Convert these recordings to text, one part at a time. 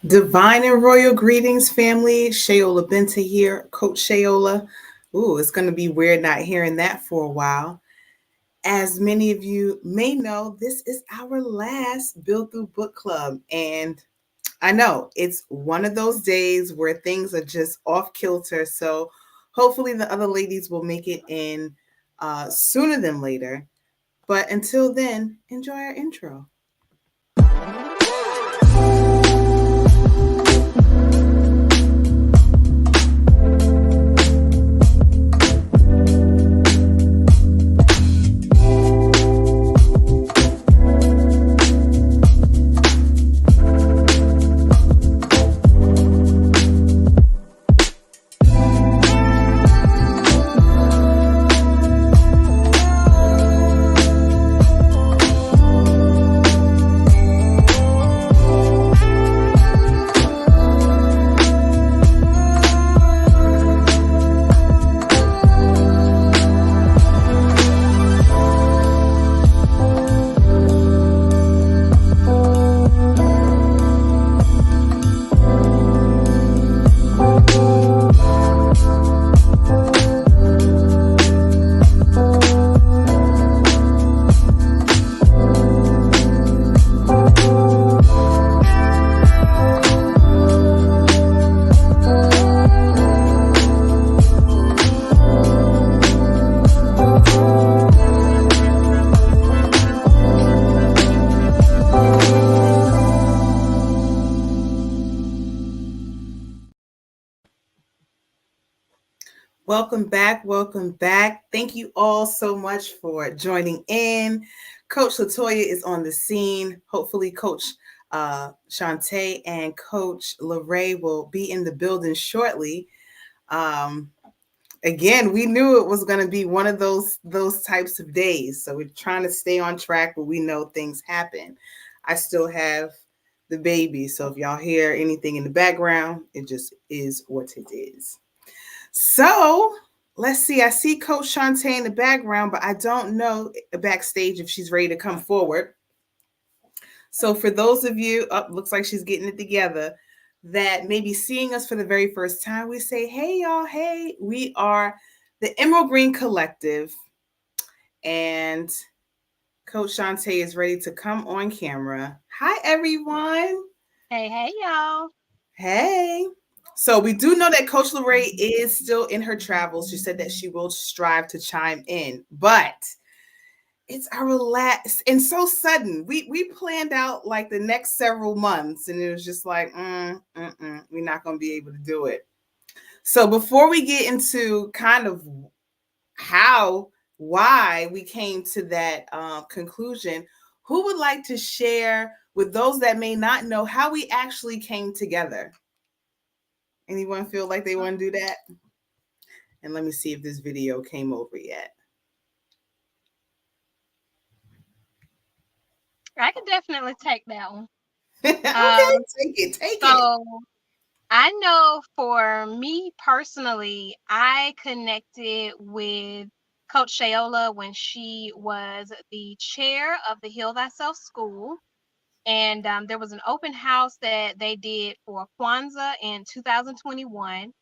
Divine and royal greetings, family. Shayola Benta here, Coach Shayola. Ooh, it's going to be weird not hearing that for a while. As many of you may know, this is our last Build Through Book Club. And I know it's one of those days where things are just off kilter. So hopefully the other ladies will make it in sooner than later. But until then, enjoy our intro. Welcome back. Welcome back. Thank you all so much for joining in. Coach Latoya is on the scene. Hopefully, Coach Shantae and Coach LaRae will be in the building shortly. Again, we knew it was going to be one of those types of days. So we're trying to stay on track, but we know things happen. I still have the baby. So if y'all hear anything in the background, it just is what it is. So let's see. I see Coach Shantae in the background, but I don't know backstage if she's ready to come forward. So for those of you, looks like she's getting it together, that may be seeing us for the very first time, we say, hey, y'all, hey, we are the Emerald Green Collective. And Coach Shantae is ready to come on camera. Hi, everyone. Hey, y'all. Hey. So we do know that Coach LaRae is still in her travels. She said that she will strive to chime in, but it's our last and so sudden. We planned out like the next several months, and it was just like, we're not going to be able to do it. So before we get into kind of why we came to that conclusion, who would like to share with those that may not know how we actually came together? Anyone feel like they want to do that? And let me see if this video came over yet. I can definitely take that one. Okay, take it. So I know for me personally, I connected with Coach Shayola when she was the chair of the Heal Thyself School. And there was an open house that they did for Kwanzaa in 2021.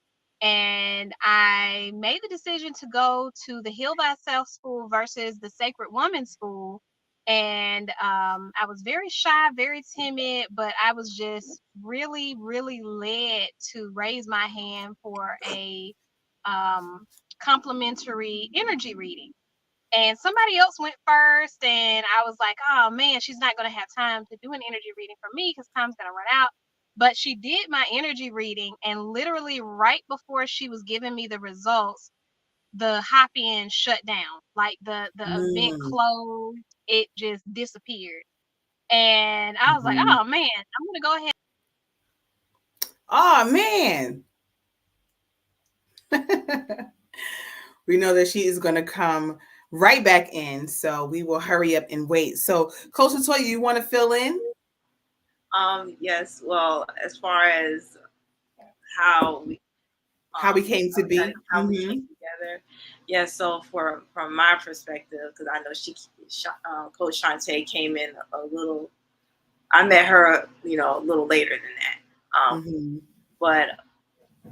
And I made the decision to go to the Heal Thyself School versus the Sacred Woman School. And I was very shy, very timid, but I was just really, really led to raise my hand for a complimentary energy reading. And somebody else went first, and I was like, oh man, she's not going to have time to do an energy reading for me because time's going to run out. But she did my energy reading, and literally right before she was giving me the results, the hop-in shut down. Like the event closed, it just disappeared. And I was like, oh man, I'm going to go ahead. Oh man. We know that she is going to come right back in, so we will hurry up and wait. So, Coach Latoya, you want to fill in? Yes. Well, as far as how we came to be, how we came together. Yeah. So from my perspective, because I know Coach Shantae came in a little. I met her, a little later than that. Mm-hmm. But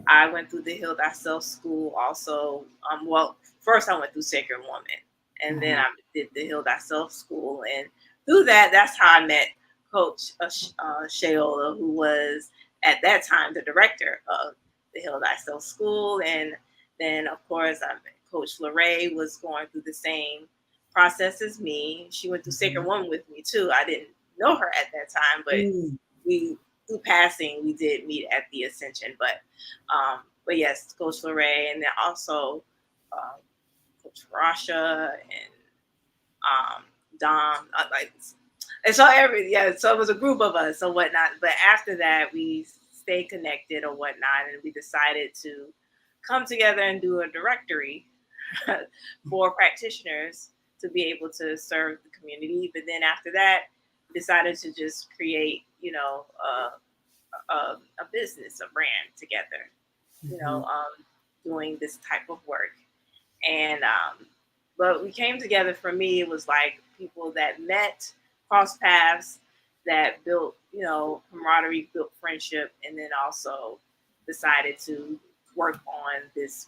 I went through the Heal Thyself School also. Well, first I went through Sacred Woman, and then I did the Heal Thyself School, and through that's how I met Coach Shayola, who was at that time the director of the Heal Thyself School, and then of course Coach Lorraine was going through the same process as me. She went through Sacred Woman with me too. I didn't know her at that time, but Mm-hmm. we through passing we did meet at the Ascension, but yes, Coach Lorraine, and then also uh, Coach Rasha and Dom, like, and so so it was a group of us or whatnot. But after that, we stayed connected or whatnot, and we decided to come together and do a directory for practitioners to be able to serve the community. But then after that, decided to just create, a business, a brand together, you know, doing this type of work. And but we came together. For me, it was like people that met, crossed paths, that built, camaraderie, built friendship, and then also decided to work on this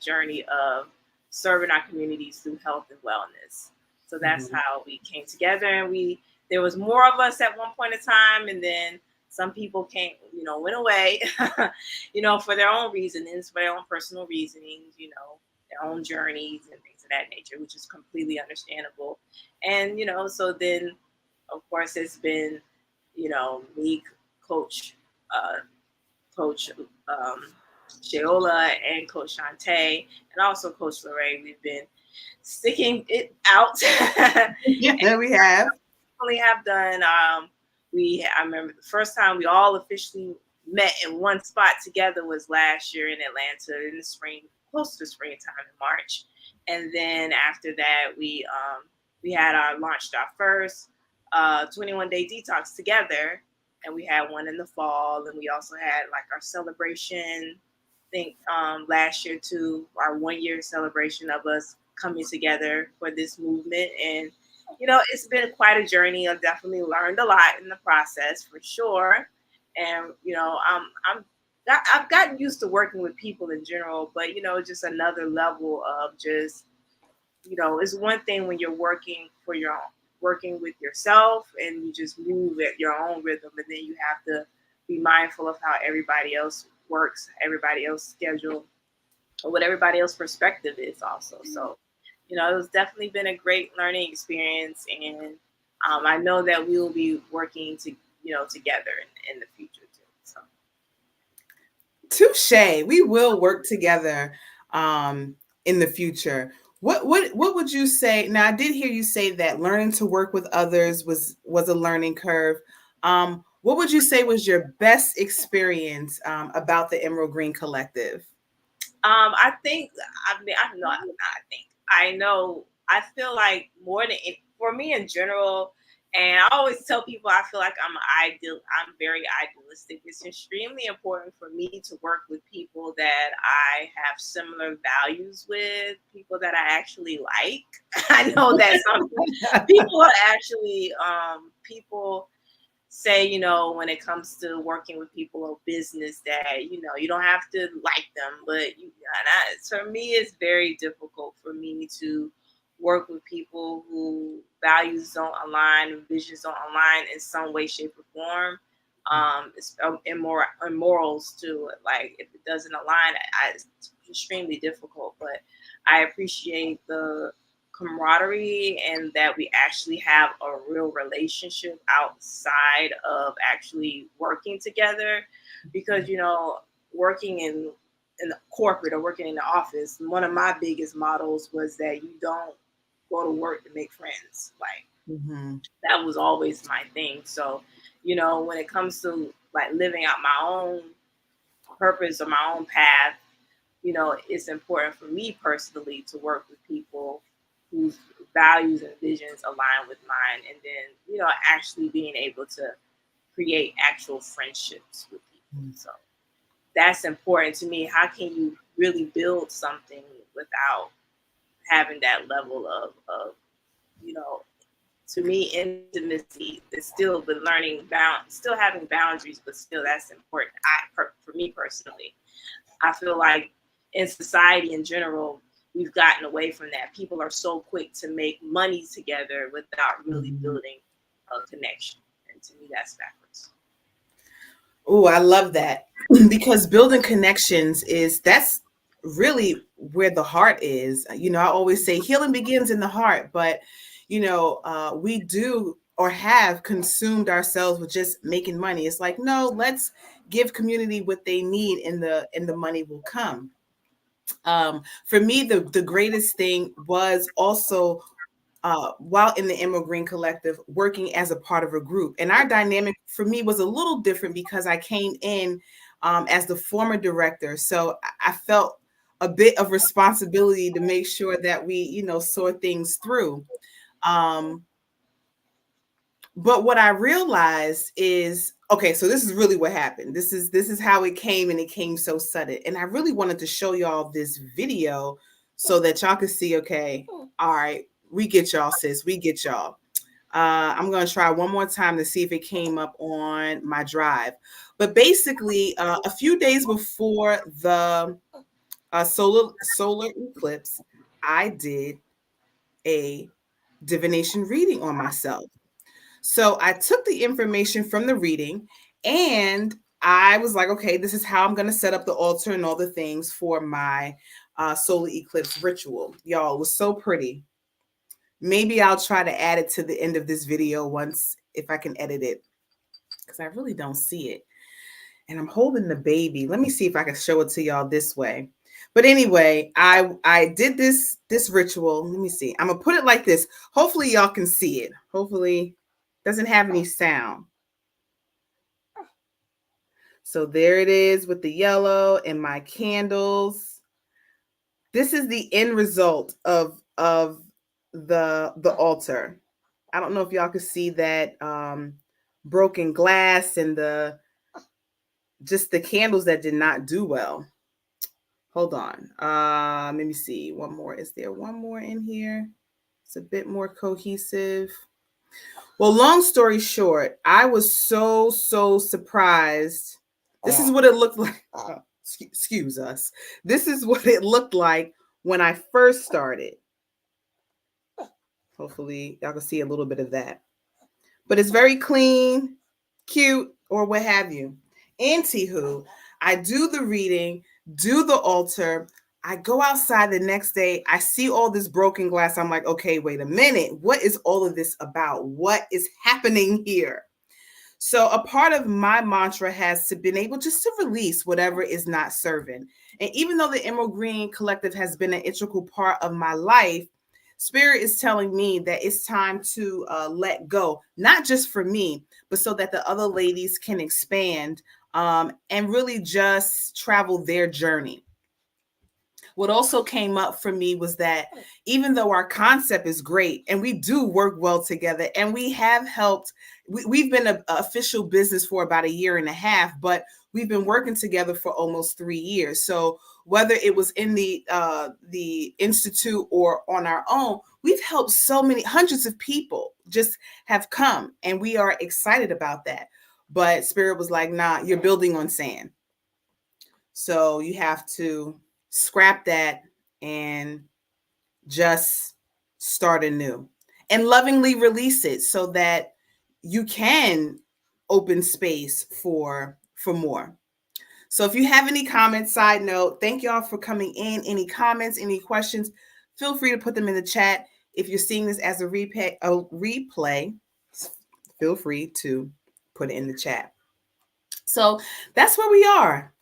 journey of serving our communities through health and wellness. So that's how we came together, and there was more of us at one point in time, and then some people came, went away, for their own reasonings, for their own personal reasonings, their own journeys and things of that nature, which is completely understandable. And so then, of course, it's been, me, Coach, uh, Coach Sheola, and Coach Shantae, and also Coach Lorraine. We've been sticking it out. Yeah, we have. Only have done. I remember the first time we all officially met in one spot together was last year in Atlanta in the spring, close to springtime in March, and then after that we had launched our first 21-day detox together, and we had one in the fall, and we also had like our celebration. I think last year too, our 1 year celebration of us coming together for this movement. And it's been quite a journey. I've definitely learned a lot in the process for sure. And I've gotten used to working with people in general, but just another level of just, it's one thing when you're working for your own, working with yourself, and you just move at your own rhythm, and then you have to be mindful of how everybody else works, everybody else's schedule, or what everybody else's perspective is also. So, it's definitely been a great learning experience, and I know that we will be working together in the future too. So. Touche. We will work together in the future. What would you say? Now, I did hear you say that learning to work with others was a learning curve. What would you say was your best experience about the Emerald Green Collective? I think I know. I feel like more than for me in general, and I always tell people I feel like I'm very idealistic. It's extremely important for me to work with people that I have similar values with, people that I actually like. I know that some people are actually people say, when it comes to working with people or business, that, you don't have to like them, but for me, it's very difficult for me to work with people who values don't align, visions don't align in some way, shape, or form. It's and morals too. Like if it doesn't align, it's extremely difficult. But I appreciate the camaraderie and that we actually have a real relationship outside of actually working together, because working in the corporate or working in the office, one of my biggest models was that you don't go to work to make friends. Like that was always my thing. So when it comes to like living out my own purpose or my own path, it's important for me personally to work with people whose values and visions align with mine, and then, actually being able to create actual friendships with people. So that's important to me. How can you really build something without having that level of you know, to me, intimacy is still the learning still having boundaries, but still that's important. For me personally, I feel like in society in general, we've gotten away from that. People are so quick to make money together without really building a connection. And to me, that's backwards. Oh, I love that because building connections that's really where the heart is. I always say healing begins in the heart, but we do or have consumed ourselves with just making money. It's like, no, let's give community what they need, and the money will come. For me, the greatest thing was also while in the Emerald Green Collective, working as a part of a group. And our dynamic for me was a little different because I came in as the former director. So I felt a bit of responsibility to make sure that we, saw things through. But what I realized is, okay, so this is really what happened. This is how it came, and it came so sudden. And I really wanted to show y'all this video so that y'all could see, okay, all right, we get y'all, sis. We get y'all. I'm going to try one more time to see if it came up on my drive. But basically, a few days before the solar eclipse, I did a divination reading on myself. So I took the information from the reading, and I was like, okay, this is how I'm going to set up the altar and all the things for my solar eclipse ritual. Y'all, it was so pretty. Maybe I'll try to add it to the end of this video once, if I can edit it, because I really don't see it. And I'm holding the baby. Let me see if I can show it to y'all this way. But anyway, I did this ritual. Let me see. I'm going to put it like this. Hopefully y'all can see it. Hopefully it doesn't have any sound. So there it is with the yellow and my candles. This is the end result of the altar. I don't know if y'all could see that broken glass and just the candles that did not do well. Hold on. Let me see. One more. Is there one more in here? It's a bit more cohesive. Well, long story short, I was so surprised. This is what it looked like. Excuse us. This is what it looked like when I first started. Hopefully y'all can see a little bit of that. But it's very clean, cute, or what have you. Anywho, I do the reading, do the altar. I go outside the next day. I see all this broken glass. I'm like, okay, wait a minute. What is all of this about? What is happening here? So a part of my mantra has to been able just to release whatever is not serving. And even though the Emerald Green Collective has been an integral part of my life, Spirit is telling me that it's time to let go, not just for me, but so that the other ladies can expand and really just travel their journey. What also came up for me was that even though our concept is great and we do work well together and we have helped, we've been an official business for about 1.5 years, but we've been working together for almost 3 years. So whether it was in the institute or on our own, we've helped so many hundreds of people just have come, and we are excited about that. But Spirit was like, nah, you're building on sand. So you have to scrap that and just start anew and lovingly release it so that you can open space for more. So if you have any comments, side note, thank y'all for coming in. Any comments, any questions, feel free to put them in the chat. If you're seeing this as a replay, feel free to put it in the chat. So that's where we are.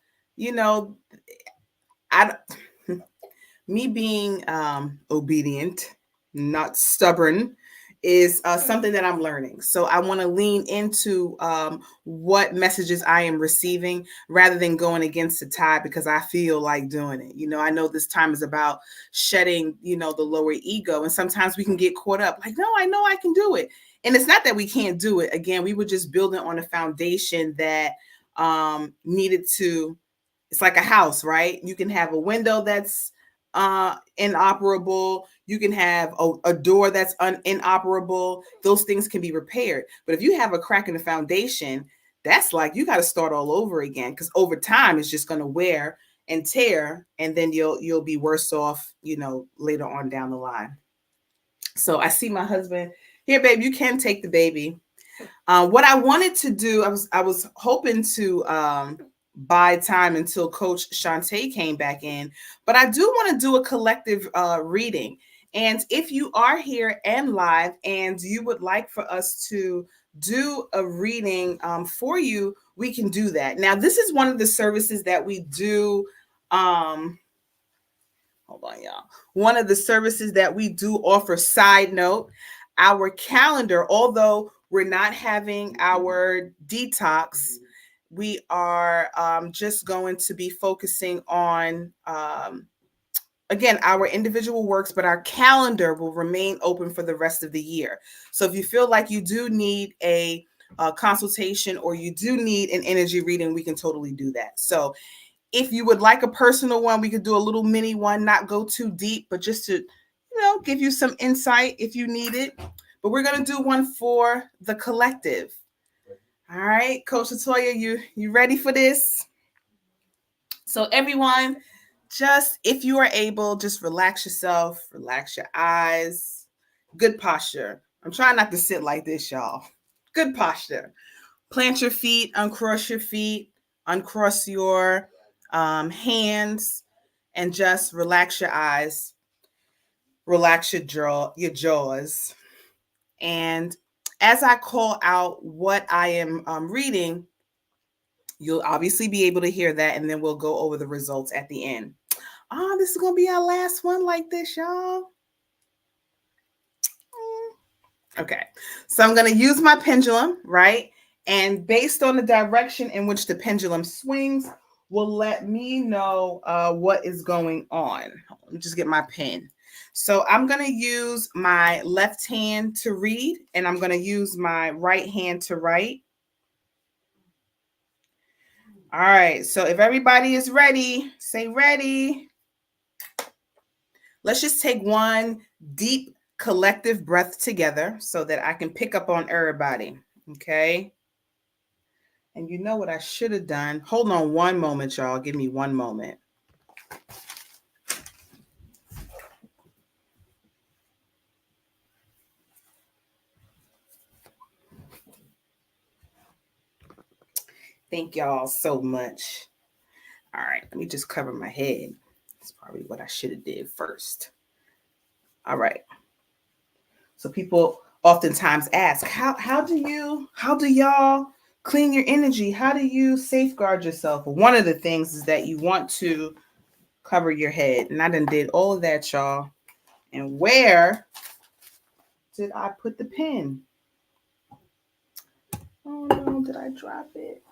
Me being obedient, not stubborn, is something that I'm learning. So I want to lean into what messages I am receiving rather than going against the tide because I feel like doing it. I know this time is about shedding, the lower ego. And sometimes we can get caught up like, no, I know I can do it. And it's not that we can't do it. Again, we were just building on a foundation that needed to, it's like a house, right? You can have a window that's inoperable. You can have a door that's inoperable. Those things can be repaired. But if you have a crack in the foundation, that's like you got to start all over again, because over time it's just going to wear and tear, and then you'll be worse off, later on down the line. So I see my husband here, babe. You can take the baby. What I wanted to do, I was hoping to buy time until Coach Shantae came back in, but I do want to do a collective reading. And if you are here and live, and you would like for us to do a reading for you, we can do that. Now, this is one of the services that we do. Hold on, y'all. One of the services that we do offer, side note, our calendar, although we're not having our detox, we are just going to be focusing on, again, our individual works, but our calendar will remain open for the rest of the year. So if you feel like you do need a consultation, or you do need an energy reading, we can totally do that. So if you would like a personal one, we could do a little mini one, not go too deep, but just to, give you some insight if you need it. But we're going to do one for the collective. All right, Coach Latoya, you ready for this? So everyone, just, if you are able, just relax yourself, relax your eyes. Good posture. I'm trying not to sit like this, y'all. Good posture. Plant your feet, uncross your feet, uncross your hands, and just relax your eyes, relax your jaws. And as I call out what I am reading, you'll obviously be able to hear that, and then we'll go over the results at the end. This is going to be our last one like this, y'all. Okay, so I'm going to use my pendulum, right? And based on the direction in which the pendulum swings, will let me know what is going on. Let me just get my pen. So I'm going to use my left hand to read, and I'm going to use my right hand to write. All right, so if everybody is ready, say ready. Let's just take one deep collective breath together so that I can pick up on everybody, okay? And you know what I should have done? Hold on one moment, y'all. Give me one moment. Thank y'all so much. All right, let me just cover my head. That's probably what I should have did first. All right. So people oftentimes ask, how do y'all clean your energy? How do you safeguard yourself? Well, one of the things is that you want to cover your head. And I done did all of that, y'all. And where did I put the pen? Oh no, did I drop it?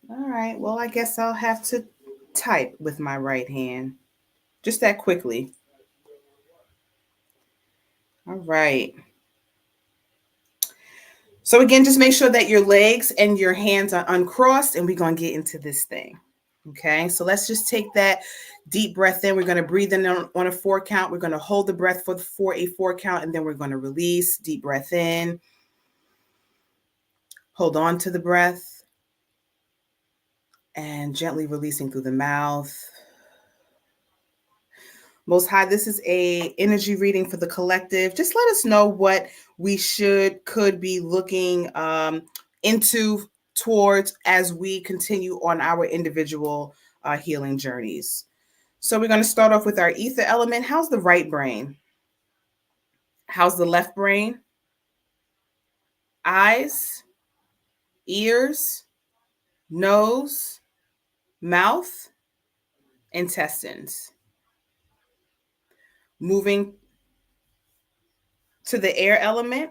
All right, well, I guess I'll have to type with my right hand. Just that quickly. All right. So again, just make sure that your legs and your hands are uncrossed, and we're going to get into this thing. Okay, so let's just take that deep breath in. We're going to breathe in on a 4 count. We're going to hold the breath for a 4 count, and then we're going to release. Deep breath in. Hold on to the breath. And gently releasing through the mouth. Most High, this is a energy reading for the collective. Just let us know what we could be looking towards as we continue on our individual healing journeys. So we're going to start off with our ether element. How's the right brain? How's the left brain? Eyes, ears, nose, mouth, intestines. Moving to the air element,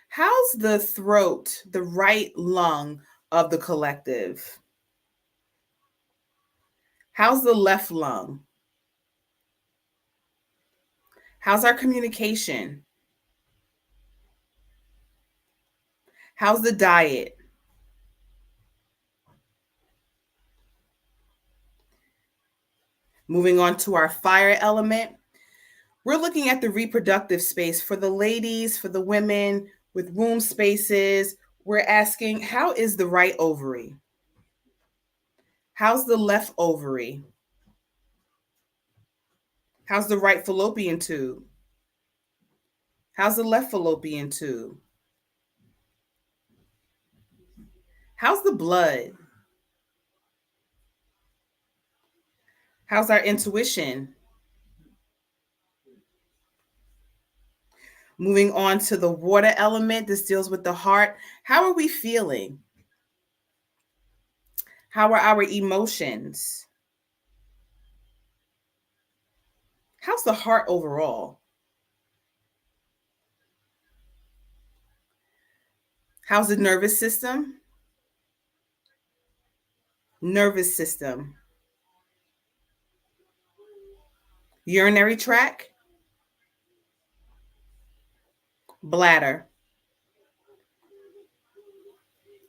how's the throat, the right lung of the collective? How's the left lung? How's our communication? How's the diet? Moving on to our fire element, we're looking at the reproductive space for the ladies, for the women with womb spaces. We're asking, how is the right ovary? How's the left ovary? How's the right fallopian tube? How's the left fallopian tube? How's the blood? How's our intuition? Moving on to the water element, this deals with the heart. How are we feeling? How are our emotions? How's the heart overall? How's the nervous system? Nervous system. Urinary tract. Bladder.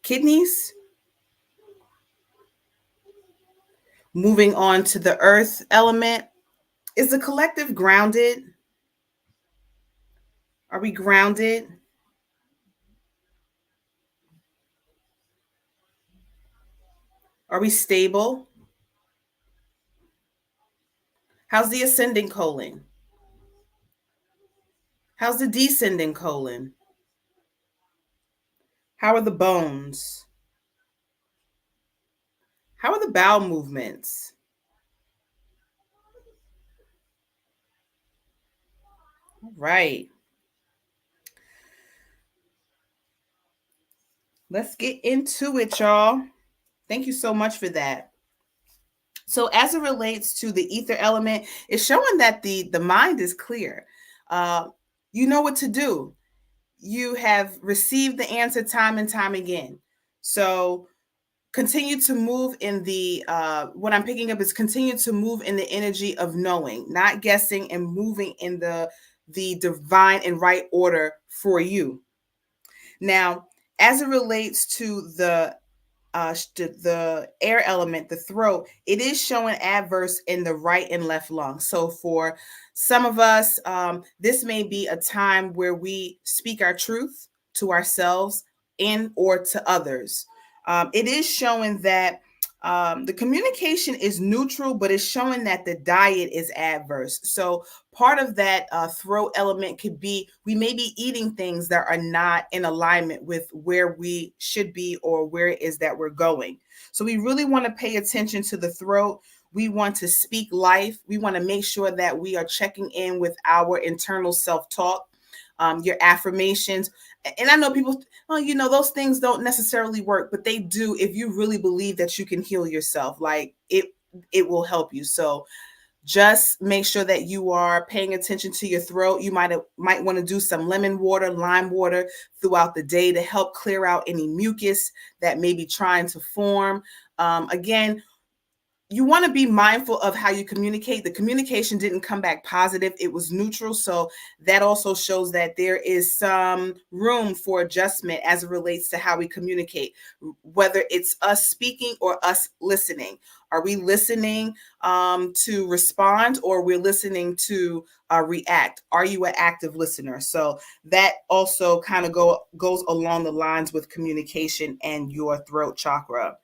Kidneys. Moving on to the earth element. Is the collective grounded? Are we grounded? Are we stable? How's the ascending colon? How's the descending colon? How are the bones? How are the bowel movements? All right. Let's get into it, y'all. Thank you so much for that. So as it relates to the ether element, it's showing that the mind is clear. You know what to do. You have received the answer time and time again. So continue to move in the, what I'm picking up is continue to move in the energy of knowing, not guessing, and moving in the divine and right order for you. Now, as it relates to the air element, the throat, it is showing adverse in the right and left lung. So for some of us, this may be a time where we speak our truth to ourselves and or to others. It is showing that the communication is neutral, but it's showing that the diet is adverse. So part of that throat element could be we may be eating things that are not in alignment with where we should be or where it is that we're going. So we really want to pay attention to the throat. We want to speak life. We want to make sure that we are checking in with our internal self-talk, your affirmations. And I know people, oh, you know, those things don't necessarily work, but they do if you really believe that you can heal yourself. Like it will help you. So just make sure that you are paying attention to your throat. You might want to do some lemon water, lime water throughout the day to help clear out any mucus that may be trying to form. Again, you want to be mindful of how you communicate. The communication didn't come back positive. It was neutral. So that also shows that there is some room for adjustment as it relates to how we communicate, whether it's us speaking or us listening. Are we listening to respond, or we're listening to react? Are you an active listener? So that also kind of goes along the lines with communication and your throat chakra.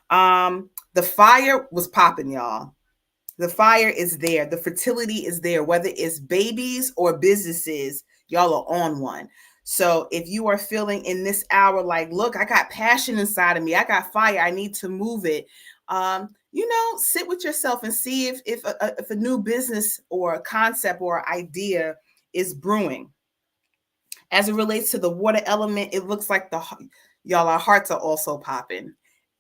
The fire was popping, y'all. The fire is there. The fertility is there, whether it's babies or businesses, y'all are on one. So if you are feeling in this hour like, look, I got passion inside of me, I got fire, I need to move it. You know, sit with yourself and see if a new business or a concept or idea is brewing. As it relates to the water element, it looks like y'all, our hearts are also popping.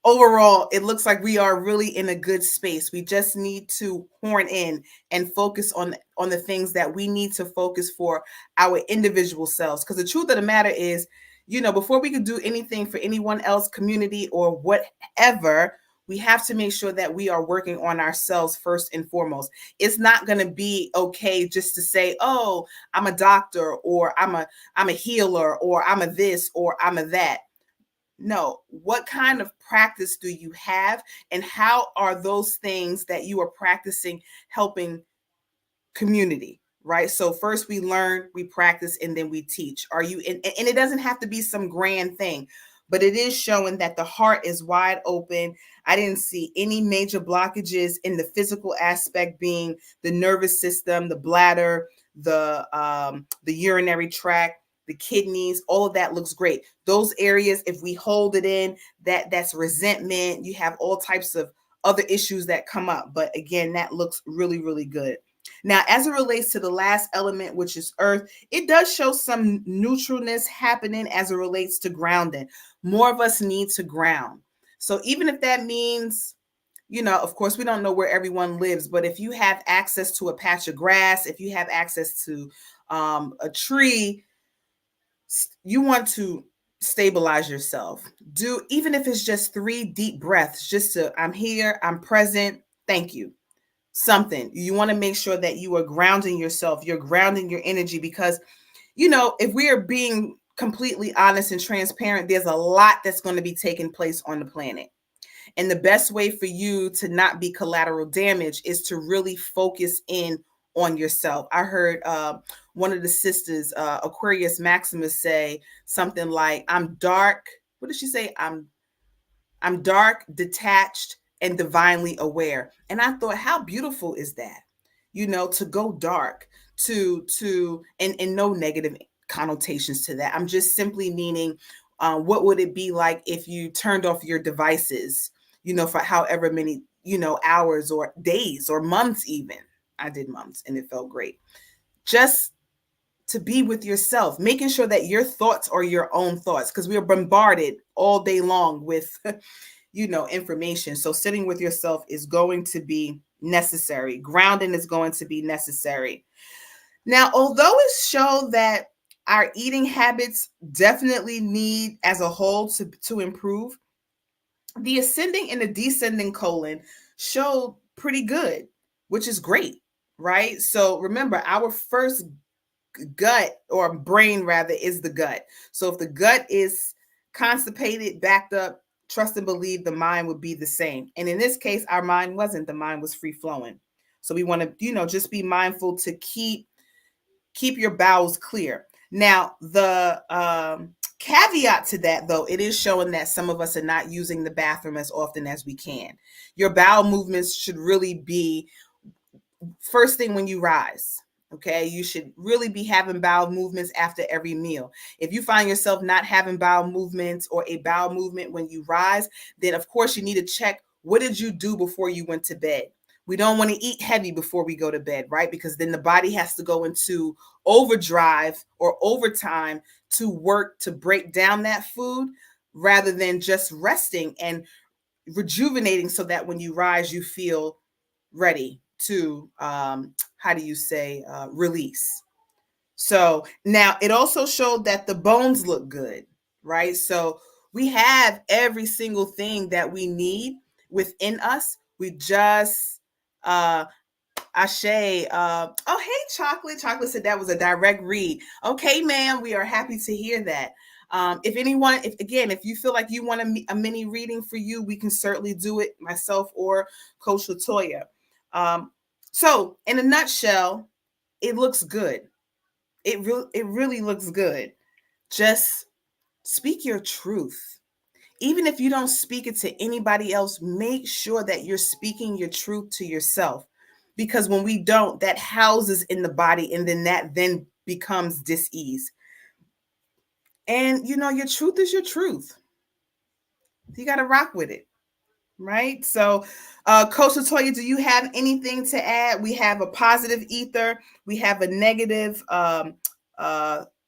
Overall, it looks like we are really in a good space. We just need to horn in and focus on the things that we need to focus for our individual selves. Because the truth of the matter is, you know, before we can do anything for anyone else, community or whatever, we have to make sure that we are working on ourselves first and foremost. It's not going to be okay just to say, oh, I'm a doctor, or I'm a healer, or I'm a this, or I'm a that. No, what kind of practice do you have, and how are those things that you are practicing helping community? Right. So first we learn, we practice, and then we teach. Are you and it doesn't have to be some grand thing, but it is showing that the heart is wide open. I didn't see any major blockages in the physical aspect, being the nervous system, the bladder, the urinary tract, the kidneys. All of that looks great. Those areas, if we hold it in, that's resentment. You have all types of other issues that come up, but again, that looks really, really good. Now, as it relates to the last element, which is earth, it does show some neutralness happening as it relates to grounding. More of us need to ground. So even if that means, of course, we don't know where everyone lives, but if you have access to a patch of grass, if you have access to a tree, you want to stabilize yourself. Do, even if it's just 3 deep breaths, just to, I'm here, I'm present, thank you. Something. You want to make sure that you are grounding yourself, you're grounding your energy, because if we are being completely honest and transparent, there's a lot that's going to be taking place on the planet. And the best way for you to not be collateral damage is to really focus in on yourself. I heard one of the sisters, Aquarius Maximus, say something like, I'm dark. What did she say? I'm dark, detached, and divinely aware. And I thought, how beautiful is that? To go dark, and no negative connotations to that. I'm just simply meaning, what would it be like if you turned off your devices, for however many, hours or days or months even. I did months and it felt great. Just to be with yourself, making sure that your thoughts are your own thoughts, because we are bombarded all day long with information. So sitting with yourself is going to be necessary. Grounding is going to be necessary. Now, although it's shown that our eating habits definitely need as a whole to improve, the ascending and the descending colon showed pretty good, which is great, right? So remember, our first gut, or brain rather, is the gut. So if the gut is constipated, backed up, trust and believe the mind would be the same. And in this case, our mind wasn't. The mind was free flowing. So we want to, just be mindful to keep your bowels clear. Now, the caveat to that, though, it is showing that some of us are not using the bathroom as often as we can. Your bowel movements should really be first thing when you rise. Okay, you should really be having bowel movements after every meal. If you find yourself not having bowel movements or a bowel movement when you rise, then of course you need to check, what did you do before you went to bed? We don't want to eat heavy before we go to bed, right? Because then the body has to go into overdrive or overtime to work to break down that food, rather than just resting and rejuvenating, so that when you rise, you feel ready to release. So now it also showed that the bones look good, right? So we have every single thing that we need within us. We just Ashe. Oh, hey, Chocolate. Chocolate said that was a direct read. Okay, ma'am, we are happy to hear that. If you feel like you want a mini reading for you, we can certainly do it, myself or Coach Latoya. So in a nutshell, it looks good. It really looks good. Just speak your truth. Even if you don't speak it to anybody else, make sure that you're speaking your truth to yourself. Because when we don't, that houses in the body, and then that then becomes dis-ease. And your truth is your truth. You got to rock with it. Right? So, Coach Latoya, do you have anything to add? We have a positive ether, we have a negative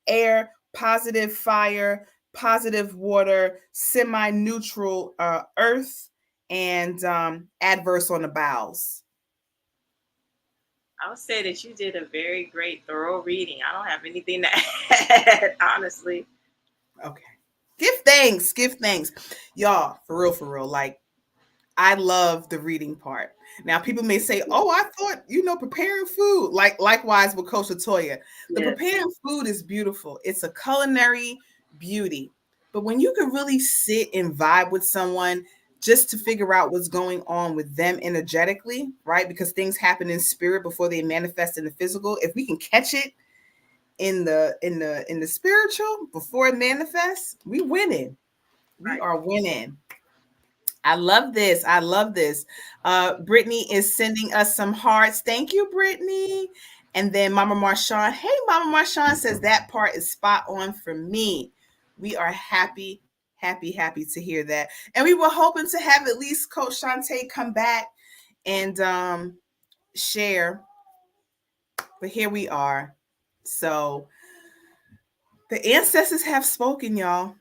air, positive fire, positive water, semi-neutral earth, and adverse on the bowels. I would say that you did a very great, thorough reading. I don't have anything to add, honestly. Okay. Give thanks. Y'all, for real. Like, I love the reading part. Now, people may say, "Oh, I thought preparing food." Likewise with Coach Latoya, the preparing food is beautiful. It's a culinary beauty. But when you can really sit and vibe with someone just to figure out what's going on with them energetically, right? Because things happen in spirit before they manifest in the physical. If we can catch it in the spiritual before it manifests, we winning. We Right. are winning. I love this. I love this. Brittany is sending us some hearts. Thank you, Brittany. And then Mama Marshawn. Hey, Mama Marshawn says that part is spot on for me. We are happy, happy, happy to hear that. And we were hoping to have at least Coach Shantae come back and share. But here we are. So the ancestors have spoken, y'all.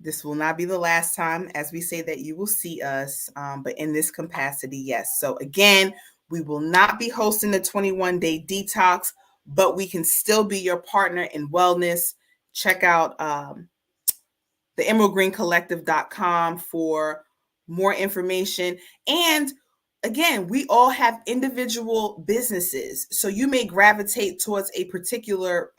This will not be the last time, as we say, that you will see us, but in this capacity, yes. So again, we will not be hosting the 21-day detox, but we can still be your partner in wellness. Check out the emeraldgreencollective.com for more information. And again, we all have individual businesses. So you may gravitate towards a particular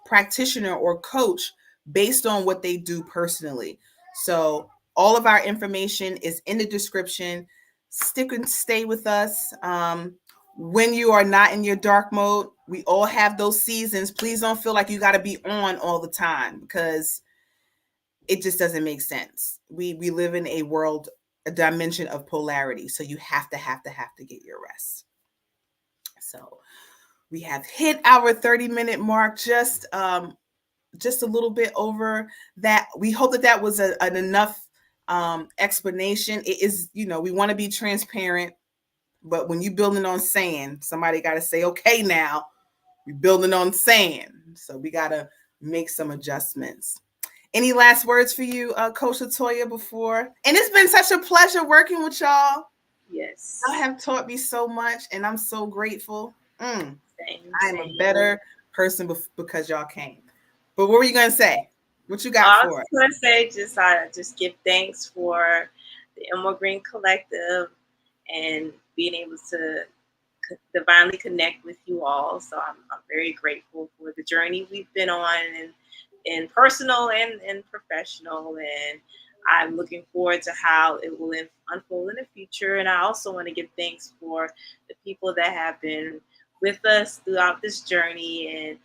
practitioner or coach based on what they do personally. So all of our information is in the description. Stick and stay with us. When you are not in your dark mode, we all have those seasons. Please don't feel like you got to be on all the time, because it just doesn't make sense. We live in a world, a dimension of polarity. So you have to get your rest. So we have hit our 30-minute mark, just a little bit over that. We hope that that was an enough explanation. It is, we want to be transparent, but when you building on sand, somebody got to say, okay, now we're building on sand. So we got to make some adjustments. Any last words for you, Coach Latoya, before? And it's been such a pleasure working with y'all. Yes. Y'all have taught me so much, and I'm so grateful. Same, I am a same. better person because y'all came. But what were you gonna say? What you got I for was us? going to say, just give thanks for the Emerald Green Collective and being able to divinely connect with you all. So I'm very grateful for the journey we've been on, and in personal and professional. And I'm looking forward to how it will unfold in the future. And I also want to give thanks for the people that have been with us throughout this journey and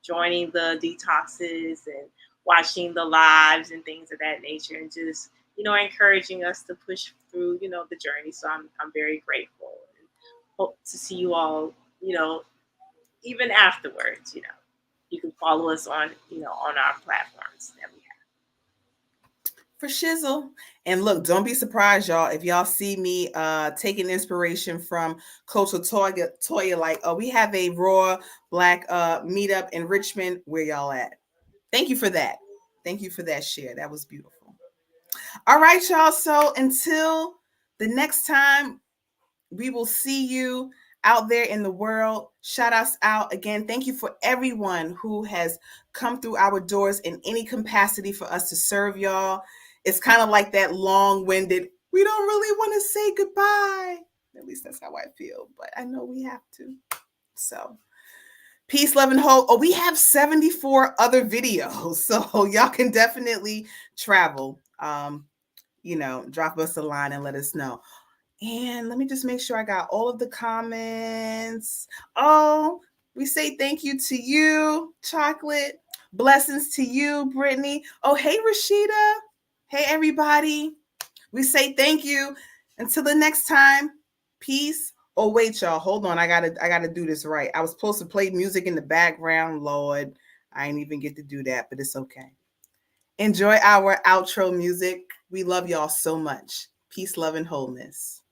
joining the detoxes and watching the lives and things of that nature, and just encouraging us to push through the journey. So I'm very grateful, and hope to see you all even afterwards. You can follow us on on our platforms that we For shizzle. And look, don't be surprised, y'all, if y'all see me taking inspiration from Coach Toya, like, oh, we have a raw black meetup in Richmond. Where y'all at? Thank you for that. Thank you for that share. That was beautiful. All right, y'all. So until the next time, we will see you out there in the world. Shout us out again. Thank you for everyone who has come through our doors in any capacity for us to serve y'all. It's kind of like that long-winded, we don't really want to say goodbye. At least that's how I feel, but I know we have to. So peace, love, and hope. Oh, we have 74 other videos, so y'all can definitely travel. Drop us a line and let us know. And let me just make sure I got all of the comments. Oh, we say thank you to you, Chocolate. Blessings to you, Brittany. Oh, hey, Rashida. Hey, everybody. We say thank you. Until the next time, peace. Oh, wait, y'all. Hold on. I gotta do this right. I was supposed to play music in the background. Lord, I didn't even get to do that, but it's okay. Enjoy our outro music. We love y'all so much. Peace, love, and wholeness.